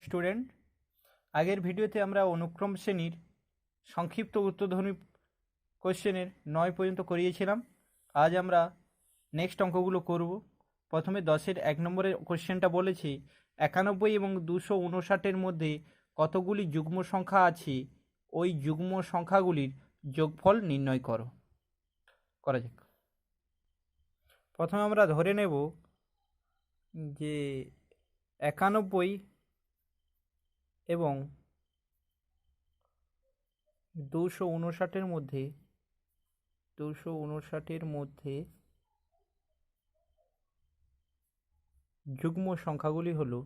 Student, আগের ভিডিওতে আমরা অনুক্রম শ্রেণীর সংক্ষিপ্ত উত্তরধ্বনি কোশ্চেনের 9 পর্যন্ত করিয়েছিলাম। আজ আমরা নেক্সট অঙ্কগুলো করব। প্রথমে 10-এর 1 নম্বরের কোশ্চেনটা বলেছি 91 এবং 259-এর মধ্যে কতগুলি যুগ্ম সংখ্যা আছে, ওই যুগ্ম সংখ্যাগুলির যোগফল নির্ণয় করো। করা যাক। প্রথমে আমরা ধরে নেব যে 91 এবং 259-এর মধ্যে যুগ্ম সংখ্যাগুলি হলো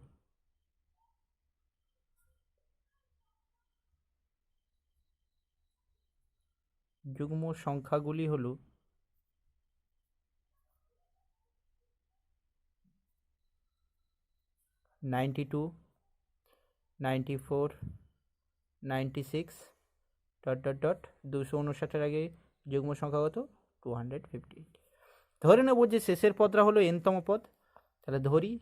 92, 94, 96 ... 259-এর আগে যুগ্ম সংখ্যা কত? 258। ধরে নেব যে শেষের পদটা হলো nতম পদ। তাহলে ধরি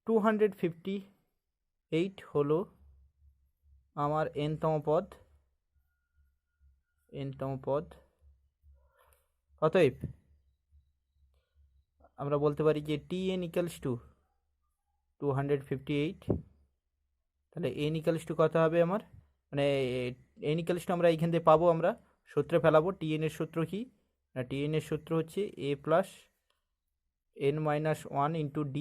258 হলো আমার nতম পদ। অতএব আমরা বলতে পারি যে tn ইকুয়ালস টু 258। তাহলে n ইকুয়ালস টু কত হবে আমার, মানে n ইকুয়ালস টু আমরা এইখান থেকে পাবো, আমরা সূত্রে ফেলাবো। tn এর সূত্র কি না, tn এর সূত্র হচ্ছে a plus n minus 1 into d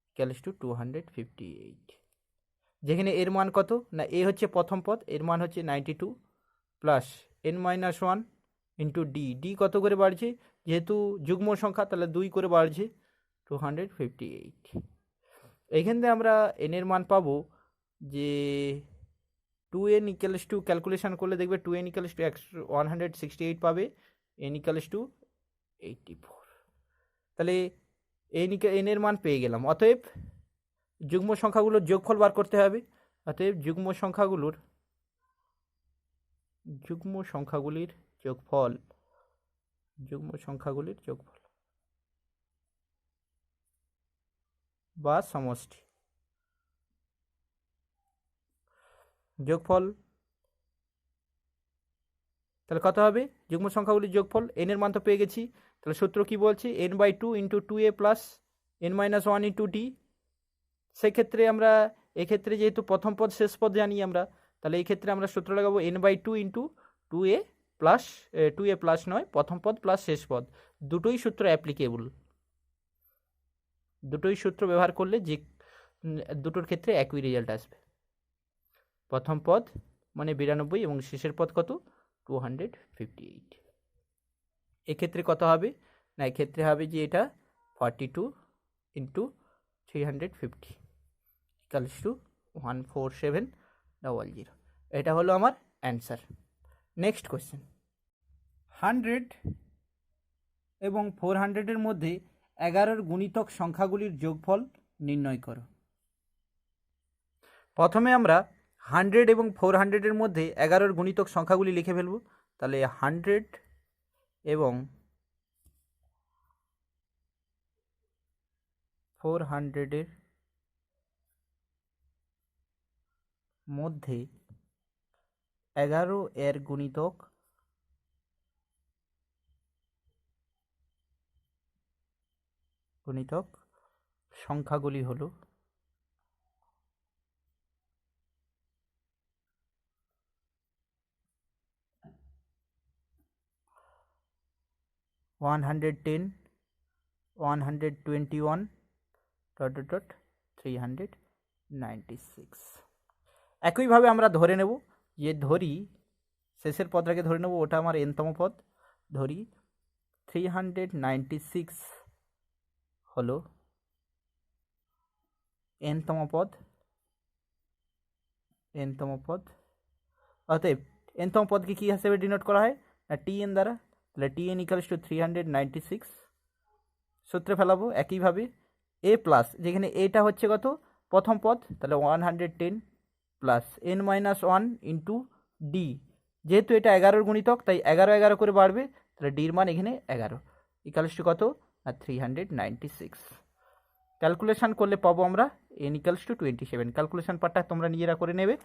equals to 258। যেখানে এর মান কত না, এ হচ্ছে প্রথম পদ, এর মান হচ্ছে 92 plus n minus 1 into D কত করে বাড়ছে, যেহেতু যুগ্ম সংখ্যা তাহলে 2 করে বাড়ছে 258। এইখান থেকে আমরা n এর মান পাবো যে 2n ইকুয়ালস টু, ক্যালকুলেশন করলে দেখবে 2n ইকুয়ালস টু 168 পাবে, n ইকুয়ালস টু 84। তাহলে n এর মান পেয়ে গেলাম। অতএব যুগ্ম সংখ্যাগুলোর যোগফল বার করতে হবে। অতএব যুগ্ম সংখ্যাগুলির যোগফল বা সমষ্টি। যোগফল তাহলে কত হবে? যুগ্ম সংখ্যাগুলির যোগফল, n এর মান তো পেয়ে গেছি। তাহলে সূত্র কি বলছে, n/2 into 2a plus n minus 1 into d। সেক্ষেত্রে আমরা এক্ষেত্রে যেহেতু প্রথম পদ শেষ পদ জানি আমরা, তাহলে এই ক্ষেত্রে আমরা সূত্র লাগাবো n/2 ইন্টু 2a প্লাস নয়, প্রথম পদ প্লাস শেষ পদ, দুটোই সূত্র অ্যাপ্লিকেবল। দুটোই সূত্র ব্যবহার করলে যে দুটোর ক্ষেত্রে একই রেজাল্ট আসবে। প্রথম পদ মানে 92 এবং শেষের পদ কত? 258। এক্ষেত্রে কত হবে না, এক্ষেত্রে হবে যে এটা 42 ইন্টু 350 ইকুয়ালস টু 14700। এটা হলো আমার অ্যান্সার। নেক্সট কোয়েশ্চেন, 100 এবং 400-এর মধ্যে 11-র গুণিতক সংখ্যাগুলির যোগফল নির্ণয় করো। প্রথমে আমরা 100 এবং 400-এর মধ্যে 11-র গুণিতক সংখ্যাগুলি লিখে ফেলব। তাহলে 100 এবং 400-এর মধ্যে 11-এর গুণিতক সংখ্যাগুলি হল 110, 121, ... 396। একইভাবে আমরা ধরে নেব যে শেষের পদটাকে ধরে নেব, ওটা আমার nতম পদ। ধরি 396 হলো nতম পদ। অতএব nতম পদকে কী হিসেবে ডিনোট করা হয় না, tn দ্বারা। তাহলে tn ইকুয়ালস টু 396 সূত্রে ফেলাবো। একইভাবে a প্লাস, যেখানে এটা হচ্ছে কত? প্রথম পদ, তাহলে 110 plus n minus 1 into D, যেহেতু এটা 11-র গুণিতক তাই 11 করে বাড়বে, তাহলে ডির মান এখানে 11 ইকুয়ালস টু কত না 396। ক্যালকুলেশন করলে পাবো আমরা n ইকালস টু 27। ক্যালকুলেশন পার্টটা তোমরা নিজেরা করে নেবে।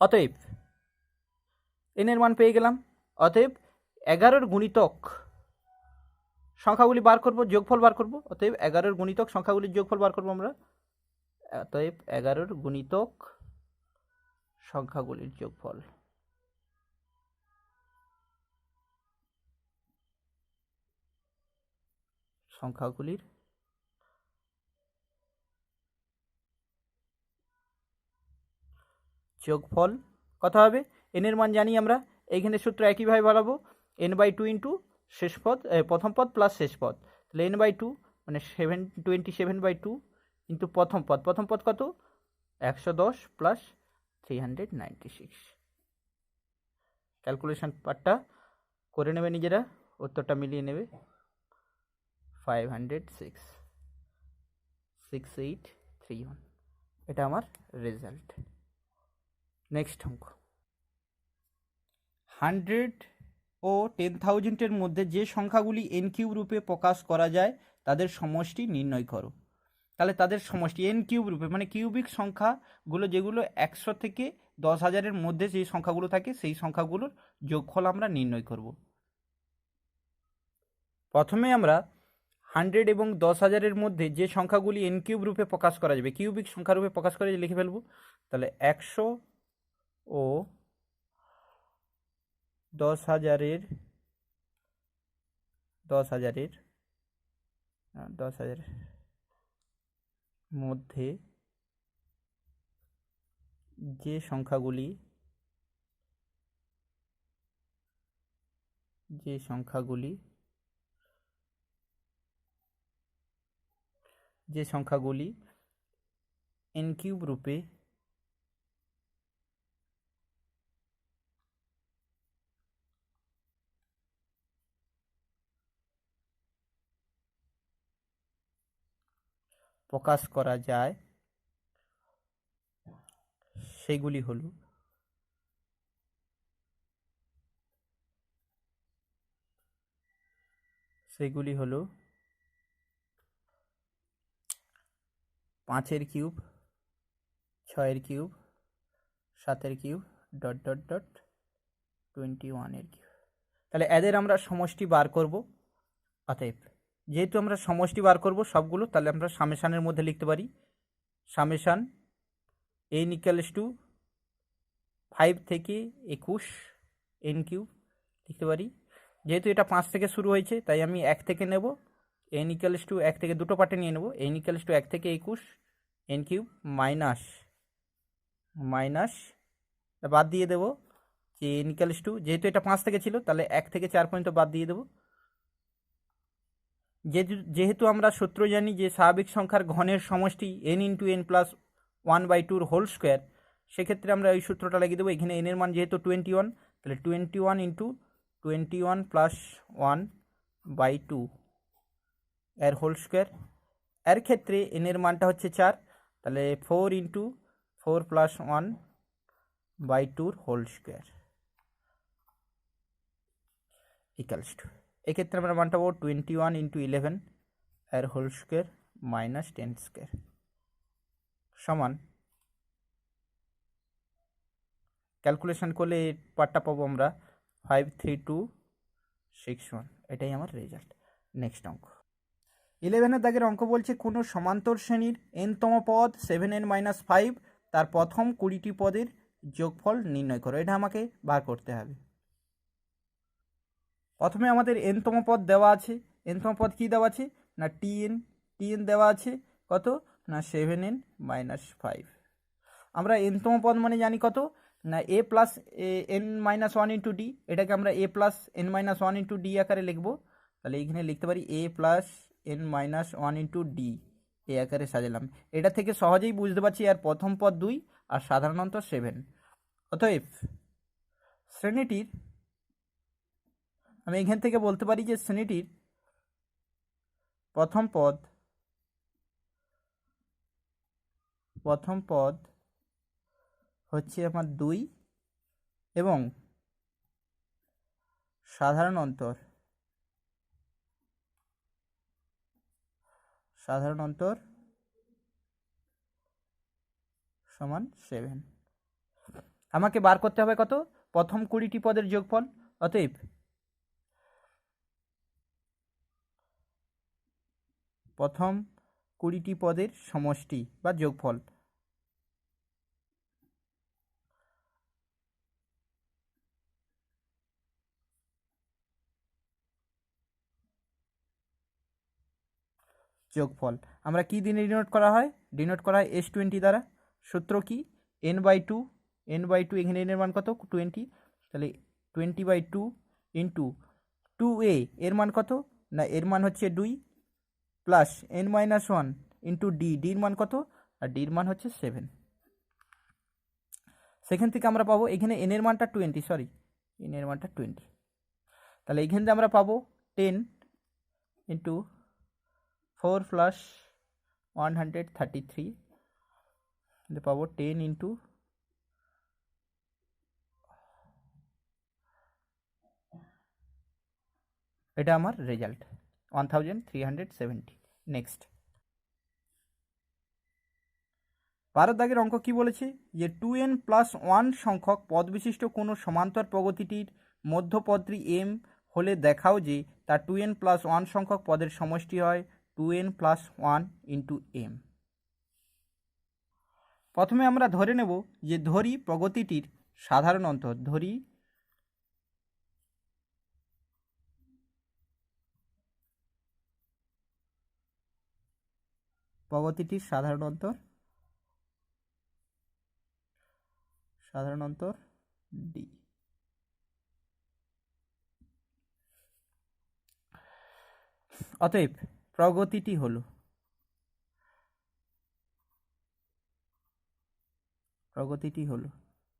অতএব n এর মান পেয়ে গেলাম। অতএব 11 গুণিতক সংখ্যাগুলি বার করব, যোগফল বার করব। অতএব 11 গুণিতক সংখ্যাগুলির যোগফল বার করব আমরা। অতএব 11 গুণিতক সংখ্যাগুলির যোগফল। সংখ্যাগুলির যোগফল কত হবে? n এর মান জানি আমরা, এইখানে সূত্র একইভাবে বাড়াবো, n/2 ইন্টু শেষ পদ প্রথম পদ প্লাস শেষ পদ। তাহলে n/2 মানে 27/2 ইন্টু প্রথম পদ। প্রথম পদ কত? 110 প্লাস 396। ক্যালকুলেশন পার্টটা করে নেবে নিজেরা, উত্তরটা মিলিয়ে নেবে। 506 6831, এটা আমার রেজাল্ট। নেক্সট অঙ্ক। 100 ও 10,000-এর মধ্যে যে সংখ্যাগুলি n কিউব রূপে প্রকাশ করা যায় তাদের সমষ্টি নির্ণয় করো। তাহলে তাদের সমষ্টি n কিউব রূপে মানে কিউবিক সংখ্যাগুলো, যেগুলো 100 থেকে 10,000-এর মধ্যে যে সংখ্যাগুলো থাকে সেই সংখ্যাগুলোর যোগফল আমরা নির্ণয় করব। প্রথমে আমরা 100 এবং 10,000-এর মধ্যে যে সংখ্যাগুলি n কিউব রূপে প্রকাশ করা যাবে, কিউবিক সংখ্যা রূপে প্রকাশ করা লিখে ফেলবো। তাহলে 100 ও 10,000-এর মধ্যে যে সংখ্যাগুলি n কিউব রূপে প্রকাশ করা যায় সেগুলি হলো সেগুলি হলো 5-এর কিউব, 6-এর কিউব, 7-এর কিউব, ... 21-এর কিউব। তাহলে এদের আমরা সমষ্টি বার করব। অতএব যেহেতু আমরা সমষ্টি বার করব সবগুলো, তাহলে আমরা সামেশানের মধ্যে লিখতে পারি, সামেশান n ইকুয়ালস টু 5 থেকে 21 n কিউব লিখতে পারি। যেহেতু এটা 5 থেকে শুরু হয়েছে তাই আমি 1 থেকে নেব, n ইকুয়ালস টু 1 থেকে দুটো পার্টে নিয়ে নেব, n ইকুয়ালস টু 1 থেকে 21 n কিউব মাইনাস বাদ দিয়ে দেবো যে n ইকুয়ালস টু, যেহেতু এটা 5 থেকে ছিল তাহলে 1 থেকে 4 পর্যন্ত বাদ দিয়ে দেবো। যেহেতু আমরা সূত্র জানি যে স্বাভাবিক সংখ্যার ঘনের সমষ্টি n into n plus 1/2 whole square, সেক্ষেত্রে আমরা ওই সূত্রটা লাগিয়ে দেবো। এখানে n এর মান যেহেতু 21, তাহলে 21 ইন্টু 21 প্লাস 1/2 এর হোল স্কোয়ার। এর ক্ষেত্রে n এর মানটা হচ্ছে 4, তাহলে 4 into 4 plus 1/2 whole square equals to, এক্ষেত্রে আমরা মানটা পাবো 21 ইন্টু 11 এর হোল স্কোয়ার মাইনাস 10 স্কোয়ার সমান, ক্যালকুলেশন করলে এই পার্টটা পাবো আমরা 53261। এটাই আমার রেজাল্ট। নেক্সট অঙ্ক। 11-এর দাগের অঙ্ক বলছে কোনো সমান্তর শ্রেণীর n-তম পদ 7n-5 তার প্রথম 20টি পদের যোগফল নির্ণয় করো। এটা আমাকে বার করতে হবে। প্রথমে আমাদের n-তম পদ দেওয়া আছে। n-তম পদ কী দেওয়া আছে না tn দেওয়া আছে, কত না 7n-5। আমরা n-তম পদ মানে জানি কত না a plus n-1 into D, এটাকে আমরা a plus n-1 into D আকারে লিখবো। তাহলে এইখানে লিখতে পারি a plus n-1 into D, এই আকারে সাজালাম। এটা থেকে সহজেই বুঝতে পারছি আর প্রথম পদ 2 আর সাধারণত 7। অতএব শ্রেণীটির, আমি এখান থেকে বলতে পারি যে শ্রেণীটির প্রথম পদ হচ্ছে আমার 2 এবং সাধারণ অন্তর সাধারণ অন্তর সমান 7। আমাকে বার করতে হবে কত? প্রথম 20টি পদের যোগফল। অতএব প্রথম 20টি পদের সমষ্টি বা যোগফল আমরা কি দিয়ে ডিনোট করা হয়? ডিনোট করা হয় S20 দ্বারা। সূত্র কি? n/2। n/2 এখানে n এর মান কত? 20। তাহলে 20/2 ইন্টু 2a এর মান কত? না এর মান হচ্ছে 2 প্লাস n-1 ইন্টু ডির মান কত? আর ডির মান হচ্ছে 7। সেখান থেকে আমরা পাবো এখানে n এর মানটা 20, সরি n এর মানটা 20। তাহলে এখান থেকে আমরা পাবো 10 ইন্টু 4 প্লাস 133, পাবো 10 ইন্টু এটা আমার রেজাল্ট 1370। নেক্সট 12 দাগের অঙ্ক কি বলেছে? যে 2n+1 সংখ্যক পদ বিশিষ্ট কোনো সমান্তর প্রগতিটির মধ্যপদটি m হলে দেখাও যে তার 2n+1 সংখ্যক পদের সমষ্টি হয় 2n+1 ইন্টু m। প্রথমে আমরা ধরে নেব যে ধরি প্রগতিটির সাধারণ অন্তর, ধরি প্রগতিটির সাধারণ অন্তর ডি। অতএব প্রগতিটি হলো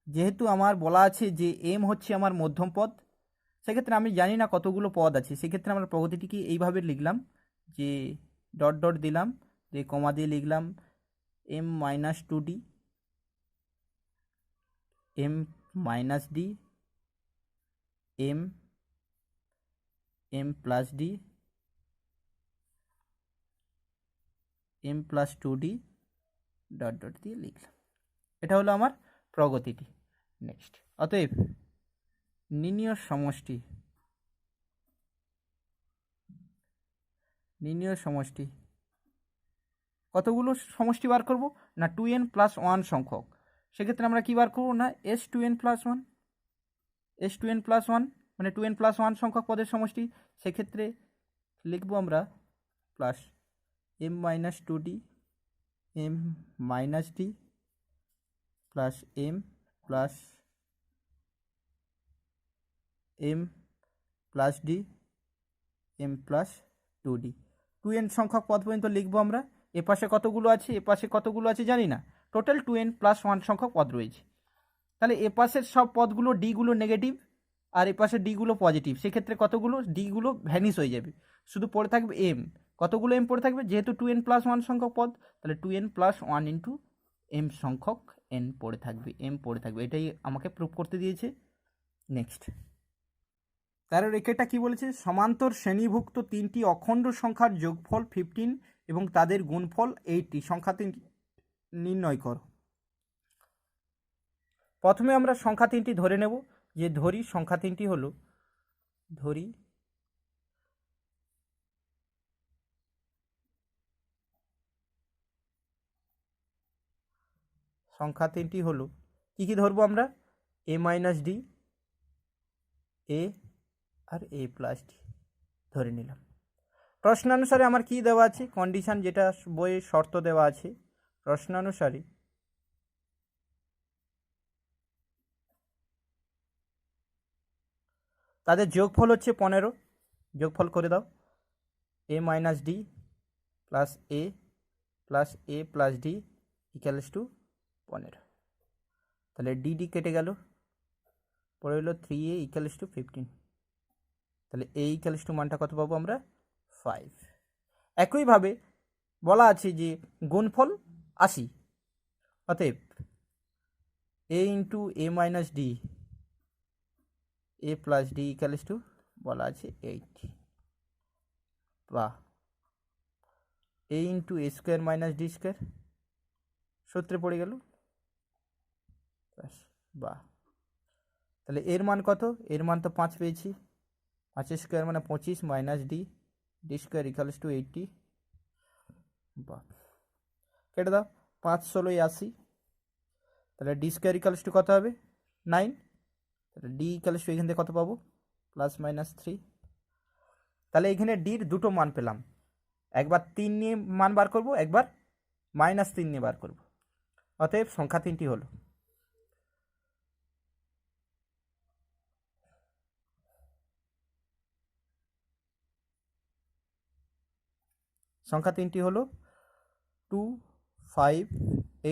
যেহেতু আমার বলা আছে যে m হচ্ছে আমার মধ্যম পদ, সেক্ষেত্রে আমি জানি না কতগুলো পদ আছে, সেক্ষেত্রে আমরা প্রগতিটিকে এইভাবে লিখলাম যে ডট ডট দিলাম, দিয়ে কমা দিয়ে লিখলাম m-2d, m-d, m+d, m+2d dot dot দিয়ে লিখলাম। এটা হলো আমার প্রগতিটি। নেক্সট, অতএব নির্ণয় সমষ্টি কতগুলো সমষ্টি বার করব? না 2n+1 সংখ্যক। সেক্ষেত্রে আমরা কি বার করব? না s2n+1 মানে 2n+1 সংখ্যক পদের সমষ্টি। সেক্ষেত্রে লিখব আমরা plus m-2d, m-d plus m plus m+d, m+2d। 2n সংখ্যক পদ পর্যন্ত লিখবো আমরা। এপাশে কতগুলো আছে, এপাশে কতগুলো আছে জানি না, টোটাল 2n+1 সংখ্যক পদ রয়েছে। তাহলে এপাশের সব পদগুলো ডিগুলো নেগেটিভ আর এপাশে ডিগুলো পজিটিভ, সেক্ষেত্রে কতগুলো ডিগুলো ভ্যানিশ হয়ে যাবে, শুধু পড়ে থাকবে এম। কতগুলো এম পড়ে থাকবে? যেহেতু 2n+1 সংখ্যক পদ, তাহলে 2n+1 ইন্টু এম সংখ্যক এম পড়ে থাকবে। এটাই আমাকে প্রুভ করতে দিয়েছে। নেক্সট 13 রেখাটা কি বলেছে? সমান্তর শ্রেণীভুক্ত 3টি অখণ্ড সংখ্যার যোগফল 15 এবং তাদের গুণফল 80 সংখ্যা 3 নির্ণয় করো। প্রথমে আমরা সংখ্যা 3টি ধরে নেব। যে ধরি সংখ্যা 3টি হলো, ধরি সংখ্যা 3টি হলো, কি কি ধরবো আমরা? a-d, a আর a+d ধরে নিলাম। প্রশ্নানুসারে আমার কি দেওয়া আছে? কন্ডিশন, যেটা বইয়ে শর্ত দেওয়া আছে, প্রশ্নানুসারে তাদের যোগফল হচ্ছে 15। যোগফল করে দাও, a-d plus a plus a+d equals to 15। তাহলে ডি কেটে গেল, পড়ে হলো 3a ইকুয়ালস টু 15। তাহলে a ইকুয়ালস টু মানটা কত পাবো আমরা? 5। একইভাবে বলা আছে যে গুণফল 80। অতএব a into a-d, a+d equals to বলা আছে 8 বা এ ইন্টু এ স্কোয়ার মাইনাস ডি স্কোয়ার সূত্রে পড়ে গেল। বাহ, তাহলে এর মান কত? এর মান তো 5 পেয়েছি, 5 স্কোয়ার মানে 25 minus D D square equals two 80। বাহ, কেটে দাও, 5 16 80, তাহলে ডি স্কোয়ার ইকালস টু কত হবে? 9। তাহলে ডি ইকালস টু এখান থেকে কত পাবো? Plus minus 3। তাহলে এখানে ডির দুটো মান পেলাম, একবার 3 নিয়ে মান বার করব, একবার -3 নিয়ে বার করব। অতএব সংখ্যা 3টি হলো। সংখ্যা 3টি হলো 2 5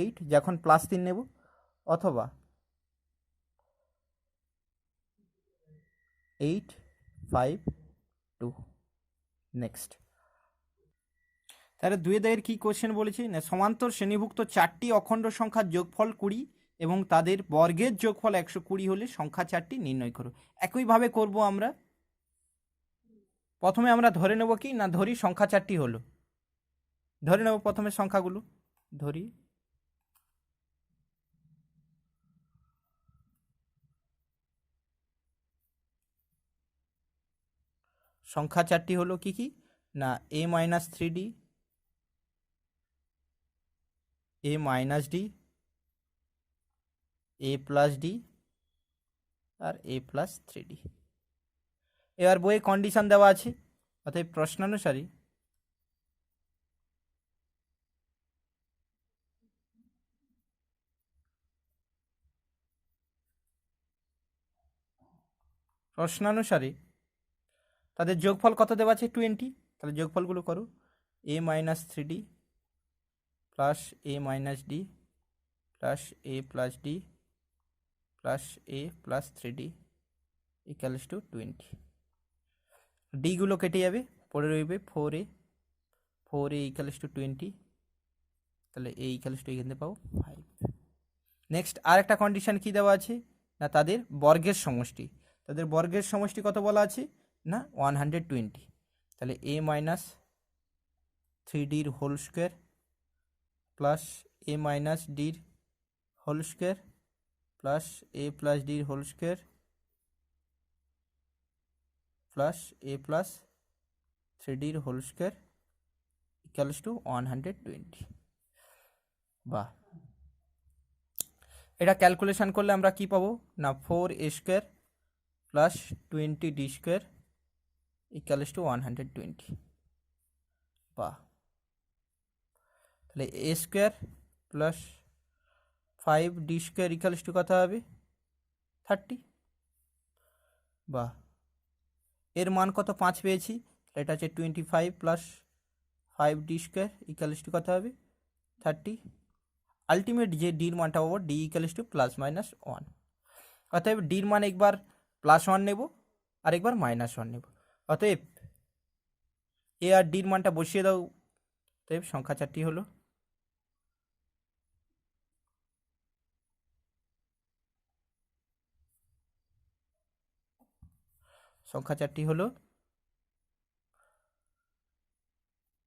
8, যখন +3 নেব, অথবা 8 5 2। নেক্সট, তাহলে 2 দাগের কি কোশ্চেন বলেছি না, সমান্তর শ্রেণীভুক্ত 4টি অখণ্ড সংখ্যার যোগফল 20 এবং তাদের বর্গের যোগফল 120 হলে সংখ্যা 4টি নির্ণয় করো। একইভাবে করব আমরা। প্রথমে আমরা ধরে নেব কি না, ধরি সংখ্যা 4টি হলো, ধরে নেব প্রথমে সংখ্যাগুলো ধরি। সংখ্যা 4টি হলো কি কি না, a minus 3d, a minus d, a plus d আর a প্লাস 3d। এবার বইয়ে কন্ডিশন দেওয়া আছে, অতএব প্রশ্নানুসারী তাদের যোগফল কত দেওয়া আছে? 20। তাহলে যোগফলগুলো করো, a minus 3d plus a minus d plus a plus d plus a plus 3d equals to 20। ডিগুলো কেটে যাবে, পড়ে রইবে 4a, 4a ইকুয়ালস টু 20, তাহলে a ইকুয়ালস টু এখান থেকে পাবো 5। নেক্সট আর একটা কন্ডিশন কি দেওয়া আছে না, তাদের বর্গের সমষ্টি, তাদের বর্গের সমষ্টি কত বলা আছে না 120। তাহলে a মাইনাস 3dর whole square plus a minus ডির whole square plus a plus ডির whole square plus a plus 3dর হোল স্কোয়ার ইকুয়ালস টু 120। বাহ, এটা ক্যালকুলেশন করলে আমরা কি পাবো না 4a square plus 20d square equals to 120। বাহ, তাহলে a square plus 5d square equals two কত হবে? 30। বাহ, এর মান কত? 5 পেয়েছি, এটা হচ্ছে 25 plus 5d square equals two কত হবে? 30। আলটিমেট যে ডির মানটা পাবো D equals to plus minus 1। অতএব ডির মান একবার +1 নেব আর একবার -1 নেব। অতএব এ আর ডির মানটা বসিয়ে দাও, অতএব সংখ্যা 4টি হলো। সংখ্যা 4টি হলো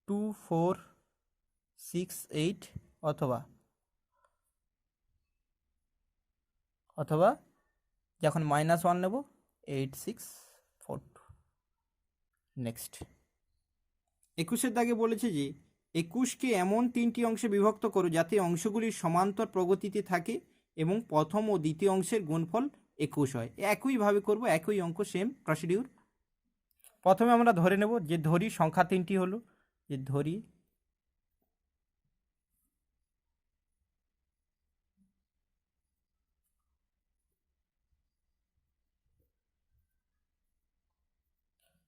2 4 6 8, অথবা যখন -1 নেব 8 6 4 2। নেক্সট, 21 দাগে বলেছে যে 21কে এমন 3টি অংশে বিভক্ত করো যাতে অংশগুলি সমান্তর প্রগতিতে থাকে এবং প্রথম ও দ্বিতীয় অংশের গুণফল 21 হয়। একইভাবে করব, একই অঙ্ক, সেম প্রসিডিউর। প্রথমে আমরা ধরে নেব যে ধরি সংখ্যা 3টি হলো, যে ধরি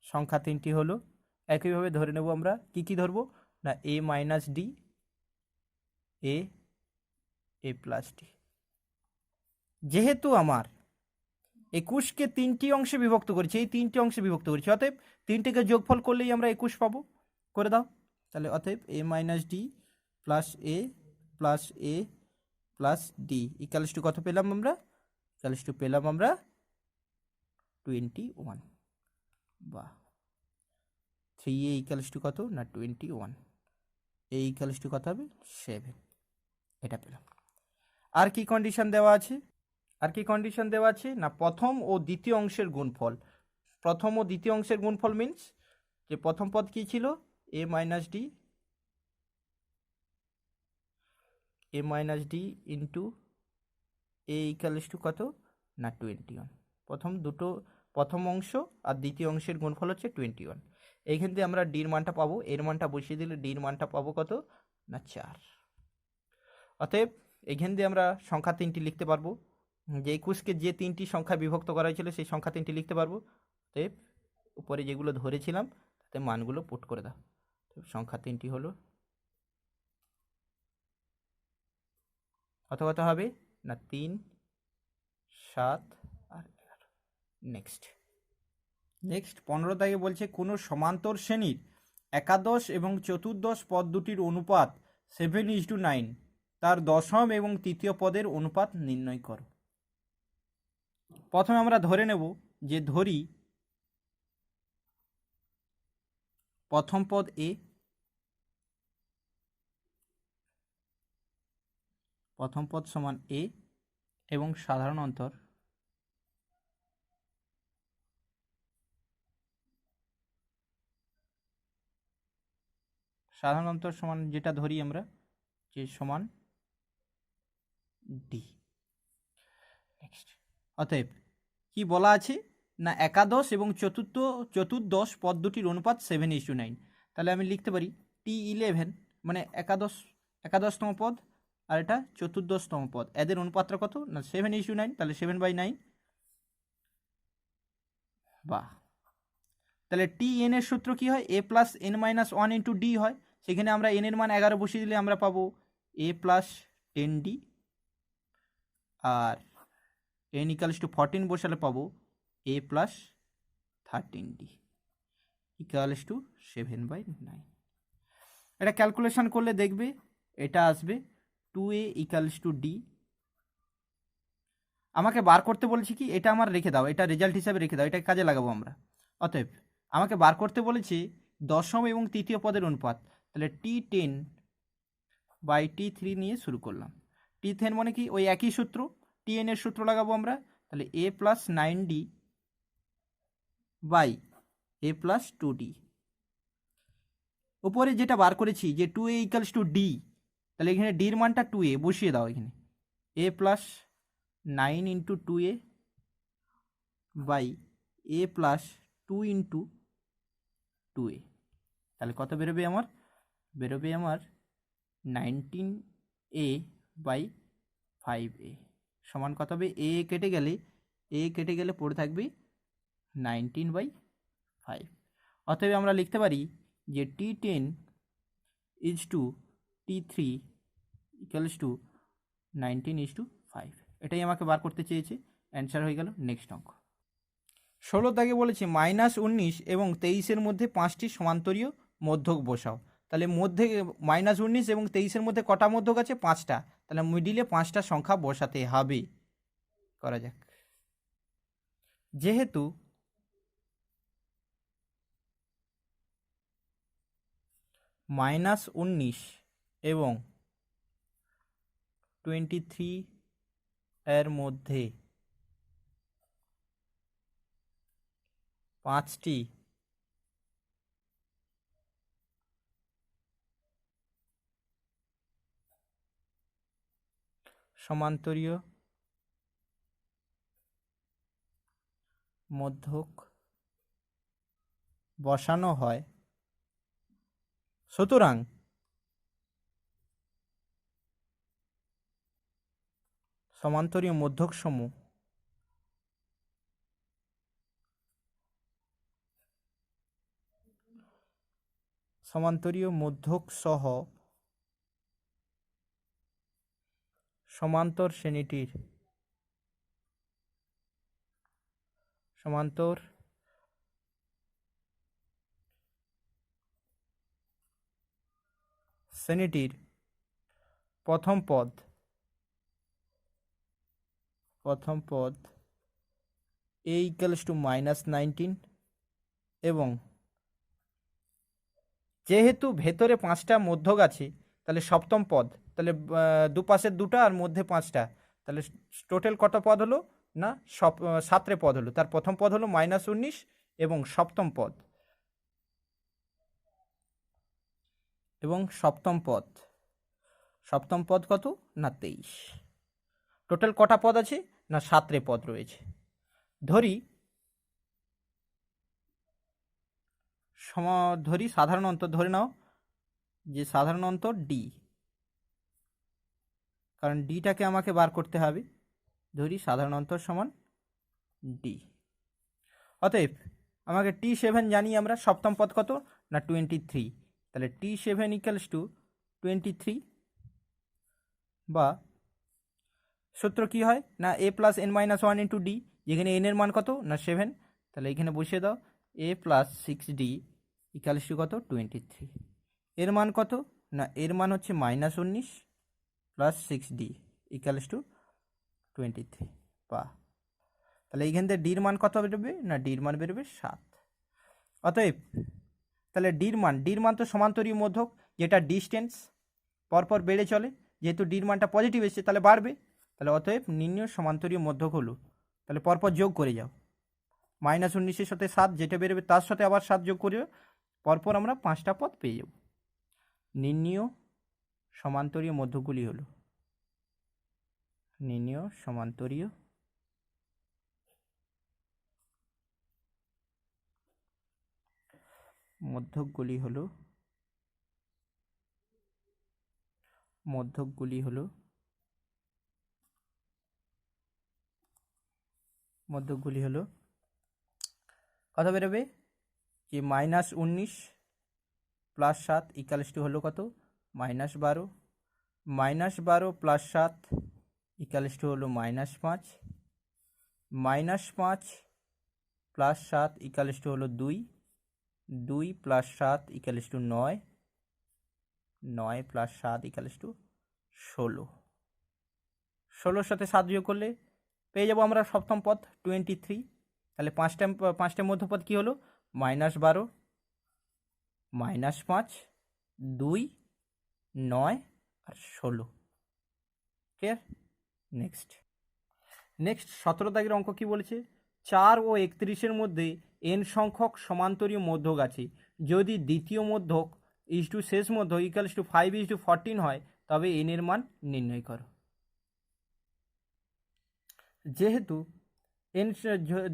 সংখ্যা 3টি হলো। একইভাবে ধরে নেব আমরা কি কি ধরবো না a minus D, a plus D. যেহেতু আমার 21কে 3টি অংশে বিভক্ত করেছি, এই 3টি অংশে বিভক্ত করেছি, অতএব 3টিকে যোগফল করলেই আমরা 21 পাবো। করে দাও, তাহলে অতএব a minus D plus a plus a plus D equals to কত পেলাম আমরা? ইকুয়ালস টু পেলাম আমরা 21। বাহ, 3a ইকুয়ালস টু কত না 21। এ ইকালস টু কত হবে 7, এটা পেলাম। আর কি কন্ডিশন দেওয়া আছে? আর কি কন্ডিশন দেওয়া আছে না, প্রথম ও দ্বিতীয় অংশের গুণফল। প্রথম ও দ্বিতীয় অংশের গুণফল মিন্স যে প্রথম পদ কি ছিল a minus d into a equals to কত না 21। প্রথম অংশ আর দ্বিতীয় অংশের গুণফল হচ্ছে 21। এইখান থেকে আমরা ডির মানটা পাবো, এর মানটা বসিয়ে দিলে ডির মানটা পাবো কত না 4। অতএব এইখান দিয়ে আমরা সংখ্যা 3টি লিখতে পারবো, যে 21কে যে 3টি সংখ্যা বিভক্ত করা হয়েছিল সেই সংখ্যা 3টি লিখতে পারবো। অতএব উপরে যেগুলো ধরেছিলাম তাতে মানগুলো পুট করে দাও। সংখ্যা 3টি হলো কত কত হবে না 3, 7 আর 11। নেক্সট 15 দাগে বলছে কোনো সমান্তর শ্রেণীর একাদশ এবং চতুর্দশ পদ দুটির অনুপাত 7:9, তার দশম এবং তৃতীয় পদের অনুপাত নির্ণয় করো। প্রথমে আমরা ধরে নেব যে ধরি প্রথম পদ এ, প্রথম পদ সমান এ এবং সাধারণ অন্তর সমান যেটা ধরি আমরা যে সমান ডি। নেক্সট অতএব কি বলা আছে না একাদশ এবং চতুর্দশ পদ দুটির অনুপাত 7:9। তাহলে আমি লিখতে পারি T11 মানে একাদশতম পদ আর এটা চতুর্দশতম পদ, এদের অনুপাতটা কত না 7:9, তাহলে 7/9। বাহ, তাহলে TN এর সূত্র কি হয় a plus n minus 1 into D হয়। সেখানে আমরা n এর মান 11 বসিয়ে দিলে আমরা পাবো a প্লাস 10d, আর n ইকালস টু 14 বসালে পাবো a plus 13d equals two 7/9। এটা ক্যালকুলেশন করলে দেখবে এটা আসবে 2a ইকালস টু d। আমাকে বার করতে বলেছি কি, এটা আমার রেখে দাও, এটা রেজাল্ট হিসাবে রেখে দাও, এটা কাজে লাগাবো আমরা। অতএব আমাকে বার করতে বলেছি দশম এবং তৃতীয় পদের অনুপাত, তাহলে T10/T3 নিয়ে শুরু করলাম। T10 মানে কি ওই একই সূত্র, TN এর সূত্র লাগাবো আমরা, তাহলে a plus 9d by a plus 2d। উপরে যেটা বার করেছি যে 2a ইকালস টু d, তাহলে এখানে ডির মানটা 2a বসিয়ে দাও, এখানে a plus 9 into 2a by a plus 2 into 2a, তাহলে কত বেরোবে আমার 19a বাই 5a সমান কত হবে, a কেটে গেলে পড়ে থাকবে 19/5। অতএব আমরা লিখতে পারি যে T10 is two T3 equals to 19:5। এটাই আমাকে বার করতে চেয়েছে, অ্যান্সার হয়ে গেল। নেক্সট অঙ্ক 16 দাগে বলেছে -19 এবং 23-এর মধ্যে 5টি সমান্তরীয় মধ্যক বসাও। তাহলে মধ্যে -19 এবং 23-এর মধ্যে কটা মধ্যক আছে 5টা, তাহলে মিডিলে 5টা সংখ্যা বসাতে হবে। করা যাক। যেহেতু -19 এবং 23 এর মধ্যে 5টি সমান্তরীয় মধ্যক বসানো হয়, সুতরাং সমান্তরীয় মধ্যক সমূহ সমান্তরীয় মধ্যক সহ সমান্তর শ্রেণীটির প্রথম পদ a ইকুয়ালস টু -19 এবং যেহেতু ভেতরে 5টা মধ্যক আছে, তাহলে সপ্তম পদ, তাহলে দুপাশের 2টা আর মধ্যে 5টা, তাহলে টোটাল কত পদ হলো না 7টে পদ হলো। তার প্রথম পদ হলো -19 এবং সপ্তম পদ সপ্তম পদ কত না 23। টোটাল কটা পদ আছে না 7টে পদ রয়েছে। ধরি সাধারণ অন্তর ধরে নাও যে সাধারণ অন্তর ডি, কারণ ডিটাকে আমাকে বার করতে হবে। ধরি সাধারণ অন্তর সমান ডি। অতএব আমাকে T7 জানি আমরা, সপ্তম পদ কত না 23, তাহলে T7 = 23, বা সূত্র কি হয় না a + n - 1 × d, যেখানে n এর মান কত না 7, তাহলে এখানে বসিয়ে দাও a + 6d = কত 23। এর মান কত না এর মান হচ্ছে -19 + 6d = 23, বা তাহলে এইখান থেকে ডির মান কত বেরোবে না ডির মান বেরোবে 7। অতএব তাহলে ডির মান তো সমান্তরীয় মধ্যক, যেটা ডিস্টেন্স পরপর বেড়ে চলে, যেহেতু ডির মানটা পজিটিভ এসেছে তাহলে বাড়বে। তাহলে অতএব নির্ণয় সমান্তরীয় মধ্যক হলো, তাহলে পরপর যোগ করে যাও, -19-এর সাথে 7 যেটা বেরোবে তার সাথে আবার 7 যোগ করে, পরপর আমরা 5টা পদ পেয়ে যাব। নির্ণয় সমান্তরীয় মধ্যকগুলি হলো মধ্যকগুলি হলো কত বেরোবে যে -19 + 7 = হলো কত -12, -12 + 7 = হলো -5, -5 + 7 = হলো 2, 2 + 7 = 9, 9 + 7 = 16, 16-র সাথে 7 যোগ করলে পেয়ে যাব আমরা সপ্তম পদ 23। তাহলে পাঁচটা মধ্যপদ কি হলো -12, -5, 2, 9 আর 16। ক্লিয়ার? নেক্সট 17 দাগের অঙ্ক কি বলেছে, 4 ও 31-এর মধ্যে n সংখ্যক সমান্তরীয় মধ্যক আছে, যদি দ্বিতীয় মধ্যক শেষ মধ্যক = 5:14 হয়, তবে n এর মান নির্ণয় করো।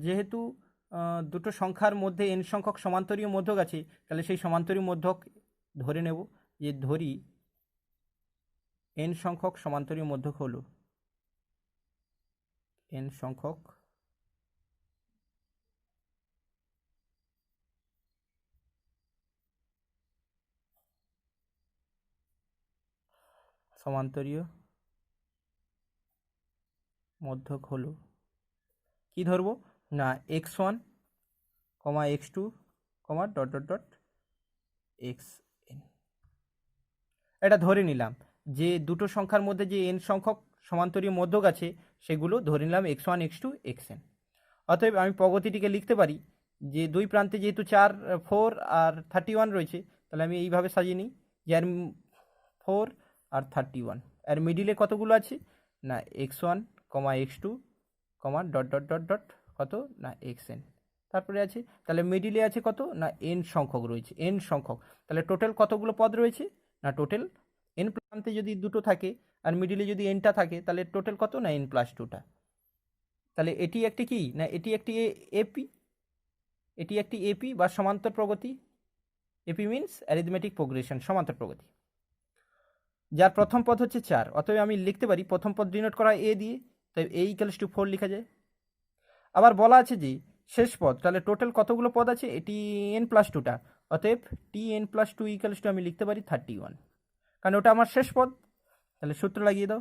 যেহেতু দুটো সংখ্যার মধ্যে n সংখ্যক সমান্তরীয় মধ্যক আছে, তাহলে সেই সমান্তরীয় মধ্যক ধরে নেব, যে ধরি n সংখ্যক সমান্তরীয় মধ্যক হলো n সংখ্যক সমান্তরীয় মধ্যক হলো, কি ধরবো না x1, x2, xn। এটা ধরে নিলাম যে দুটো সংখ্যার মধ্যে যে n সংখ্যক সমান্তরীয় মধ্যক আছে সেগুলো ধরে নিলাম x1, x2, xn। অতএব আমি প্রগতিটিকে লিখতে পারি যে দুই প্রান্তে যেহেতু 4, 4 আর 31 রয়েছে, তাহলে আমি এইভাবে সাজিয়ে নিই যে আর 4 আর 31, আর মিডিলে কতগুলো আছে না x1, x2, কত না xn, তারপরে আছে তাহলে মিডিলে আছে কত না n সংখ্যক রয়েছে, n সংখ্যক, তাহলে টোটাল কতগুলো পদ রয়েছে না টোটাল n প্রান্তে যদি দুটো থাকে আর মিডিলে যদি nটা থাকে, তাহলে টোটাল কত না n + 2টা। তাহলে এটি একটি কি না এটি একটি এপি বা সমান্তর প্রগতি। এপি মিনস অ্যারিথমেটিক প্রোগ্রেশন, সমান্তর প্রগতি, যার প্রথম পদ হচ্ছে 4। অতএব আমি লিখতে পারি প্রথম পদ ডিনোট করা a দিয়ে, তাই a = 4 লেখা যায়। আবার বলা আছে যে শেষ পদ, তাহলে টোটাল কতগুলো পদ আছে এটি n + 2টা, অতএব Tn + 2 = আমি লিখতে পারি 31, কারণ ওটা আমার শেষ পদ। তাহলে সূত্র লাগিয়ে দাও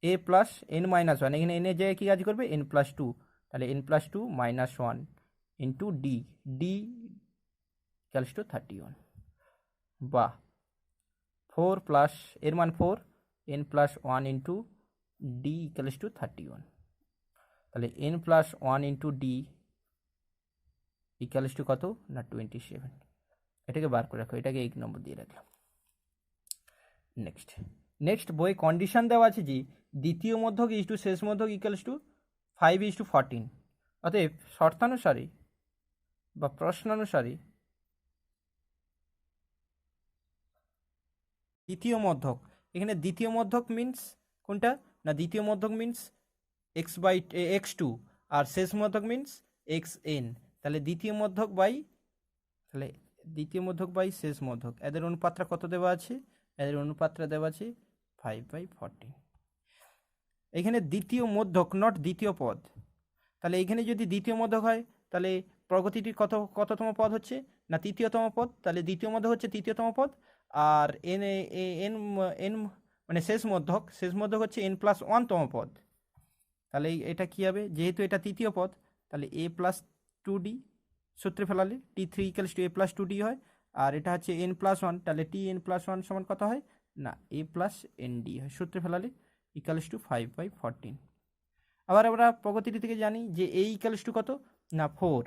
a + n - 1, এখানে n এর জায়গায় কি কাজ করবে n + 2, তাহলে n + 2 - 1 × d = 31, বা 4 + এর মান 4, n + 1 × d = 31, তাহলে n + 1 × d ইকুয়ালস টু কত না 27। এটাকে বার করে রাখো, এটাকে 1 নম্বর দিয়ে রাখলাম। নেক্সট বইয়ে কন্ডিশন দেওয়া আছে যে দ্বিতীয় মধ্যক ইজ টু শেষ মধ্যক ইকুয়ালস টু 5:14। অতএব শর্তানুসারে বা প্রশ্নানুসারে দ্বিতীয় মধ্যক, এখানে দ্বিতীয় মধ্যক মিন্স কোনটা না, দ্বিতীয় মধ্যক মিন্স x/x2 আর শেষ মধ্যক মিন্স xn। তাহলে দ্বিতীয় মধ্যক বাই শেষ মধ্যক, এদের অনুপাতটা কত দেওয়া আছে, এদের অনুপাতটা দেওয়া আছে 5/14। এখানে দ্বিতীয় মধ্যক নট দ্বিতীয় পদ, তাহলে এখানে যদি দ্বিতীয় মধ্যক হয় তাহলে প্রগতিটির কততম পদ হচ্ছে না তৃতীয়তম পদ, তাহলে দ্বিতীয় মধ্যক হচ্ছে তৃতীয়তম পদ। আর এন এন এন মানে শেষ মধ্যক হচ্ছে n+1তম পদ। তাহলে এটা কি হবে, যেহেতু এটা তৃতীয় পদ তাহলে a+2d সূত্রে ফেলালে t3 = a+2d হয়। আর এটা হচ্ছে n+1, তাহলে tn+1 সমান কত হয় না a+nd হয়, সূত্রে ফেলালে = 5/14। আবার আমরা প্রগতিটি থেকে জানি যে a = কত না 4,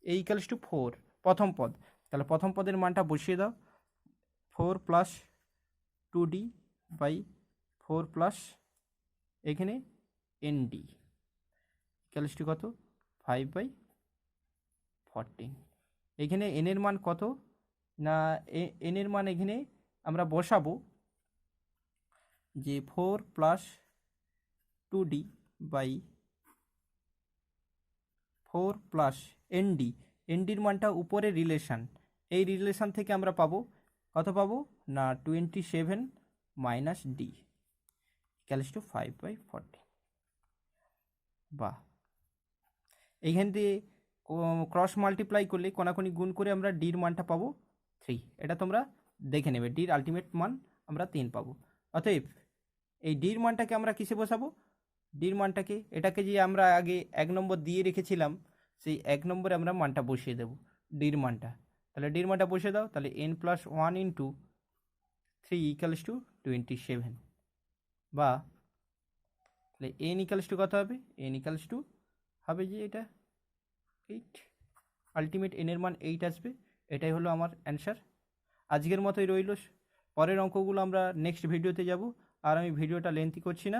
a = 4 প্রথম পদ। তাহলে প্রথম পদের মানটা বসিয়ে দাও, 4 + 2d/4 প্লাস এখানে nd = কত 5/14। এখানে n এর মান কত না n এর মান এখানে আমরা বসাবো যে 4 + 2d/4 প্লাস nd মানটা উপরে রিলেশান, এই রিলেশান থেকে আমরা পাবো কত পাবো না 27 - d = 5/14। বাহ, এইখান দিয়ে ক্রস মাল্টিপ্লাই করলে কোনাকুনি গুণ করে আমরা ডির মানটা পাবো 3। এটা তোমরা দেখে নেবে, ডির আলটিমেট মান আমরা 3 পাবো। অতএব এই ডির মানটাকে আমরা কিসে বসাবো, ডির মানটাকে এটাকে যে আমরা আগে 1 নম্বর দিয়ে রেখেছিলাম সেই 1 নম্বরে আমরা মানটা বসিয়ে দেব ডির মানটা। তাহলে ডির মানটা বসিয়ে দাও, তাহলে n+1 × 3 = 27। বা তাহলে n = কত হবে, n = হবে যে এটা 8, আলটিমেট n এর মান 8 আসবে। এটাই হলো আমার অ্যান্সার। আজকের মতোই রইল, পরের অঙ্কগুলো আমরা নেক্সট ভিডিওতে যাব। আর আমি ভিডিওটা লেন্থি করছি না।